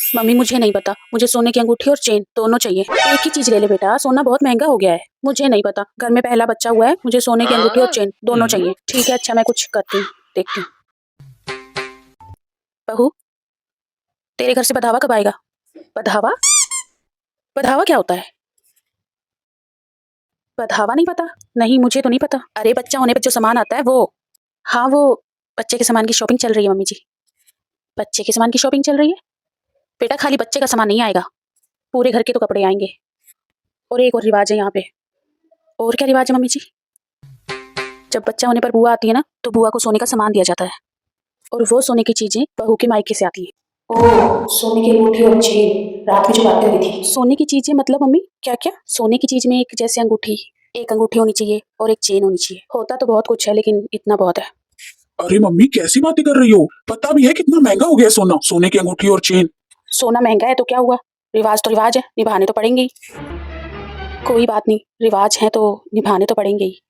Mummy मुझे नहीं पता, मुझे सोने की अंगूठी और चेन दोनों चाहिए। एक ही चीज ले ले बेटा, सोना बहुत महंगा हो गया है। मुझे नहीं पता, घर में पहला बच्चा हुआ है, मुझे सोने की अंगूठी और चेन दोनों चाहिए। ठीक है, अच्छा मैं कुछ करती हूँ, देखती हूँ। बहू, तेरे घर से बधावा कब आएगा? बधावा? बधावा क्या होता है? बधावा नहीं पता? नहीं, मुझे तो नहीं पता। अरे बच्चा होने पर जो सामान आता है वो। हाँ, वो बच्चे के सामान की शॉपिंग चल रही है मम्मी जी। बच्चे के सामान की शॉपिंग चल रही है? बेटा खाली बच्चे का सामान नहीं आएगा, पूरे घर के तो कपड़े आएंगे। और एक और रिवाज है यहाँ पे। और क्या रिवाज है मम्मी जी? जब बच्चा होने पर बुआ आती है ना, तो बुआ को सोने का सामान दिया जाता है, और वो सोने की चीजें बहू के मायके से आती है। ओह, सोने की अंगूठी और चेन रात में जो बातें हुई थी। सोने की चीजें मतलब मम्मी क्या क्या? सोने की चीज में एक जैसे अंगूठी, एक अंगूठी होनी चाहिए और एक चेन होनी चाहिए। होता तो बहुत कुछ है, लेकिन इतना बहुत है। अरे मम्मी कैसी बातें कर रही हो? पता भी है कितना महंगा हो गया सोना, सोने की अंगूठी और चेन। सोना महंगा है तो क्या हुआ, रिवाज तो रिवाज है, निभाने तो पड़ेंगे ही। कोई बात नहीं, रिवाज है तो निभाने तो पड़ेंगे ही।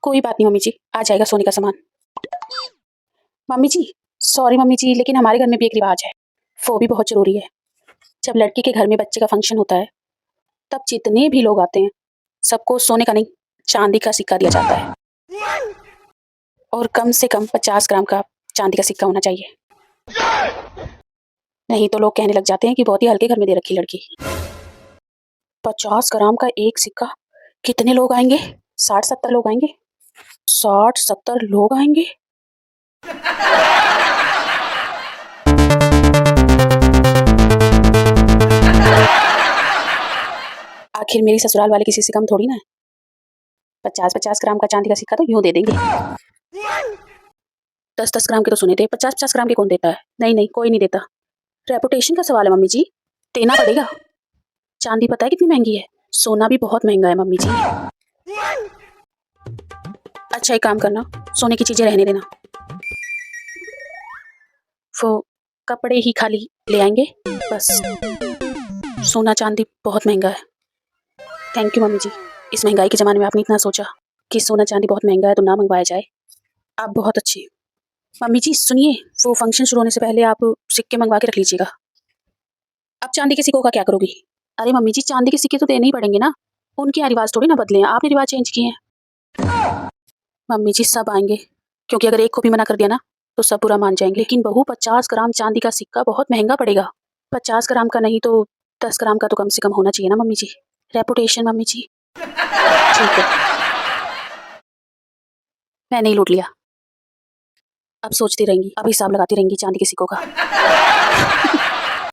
कोई बात नहीं मम्मी जी, आ जाएगा सोने का सामान। मम्मी जी, सॉरी मम्मी जी, लेकिन हमारे घर में भी एक रिवाज है, वो भी बहुत जरूरी है। जब लड़की के घर में बच्चे का फंक्शन होता है, तब जितने भी लोग आते हैं, सबको सोने का नहीं, चांदी का सिक्का दिया जाता है। और कम से कम 50 ग्राम का चांदी का सिक्का होना चाहिए। नहीं तो लोग कहने लग जाते हैं कि बहुत ही हल्के घर में दे रखी लड़की। 50 ग्राम का एक सिक्का, कितने लोग आएंगे? 60-70 लोग आएंगे। 60-70 लोग आएंगे। आखिर मेरी ससुराल वाले किसी से कम थोड़ी ना है। 50-50 ग्राम का चांदी का सिक्का तो यूं दे देंगे। 10-10 ग्राम के तो सुने थे, 50-50 ग्राम के कौन देता है? नहीं नहीं, कोई नहीं देता। रेपुटेशन का सवाल है मम्मी जी, देना पड़ेगा। चांदी पता है कितनी महंगी है? सोना भी बहुत महंगा है मम्मी जी। अच्छा एक काम करना, सोने की चीजें रहने देना, वो कपड़े ही खाली ले आएंगे बस। सोना चांदी बहुत महंगा है। थैंक यू मम्मी जी, इस महंगाई के ज़माने में आपने इतना सोचा कि सोना चांदी बहुत महंगा है तो ना मंगवाया जाए। आप बहुत अच्छी। मम्मी जी सुनिए, वो फंक्शन शुरू होने से पहले आप सिक्के मंगवा के रख लीजिएगा। अब चांदी के सिक्कों का क्या करोगी? अरे मम्मी जी, चांदी के सिक्के तो देने ही पड़ेंगे ना, उनके यहाँ रिवाज थोड़ी ना बदले हैं, आपने रिवाज चेंज किए हैं। मम्मी जी सब आएंगे, क्योंकि अगर एक को भी मना कर दिया ना तो सब बुरा मान जाएंगे। लेकिन बहू 50 ग्राम चांदी का सिक्का बहुत महंगा पड़ेगा। 50 ग्राम का नहीं तो 10 ग्राम का तो कम से कम होना चाहिए ना मम्मी जी। रेपुटेशन मम्मी जी। ठीक है, मैंने ही लूट लिया। अब सोचती रहेंगी, अब हिसाब लगाती रहेंगी चांदी के सिक्कों का।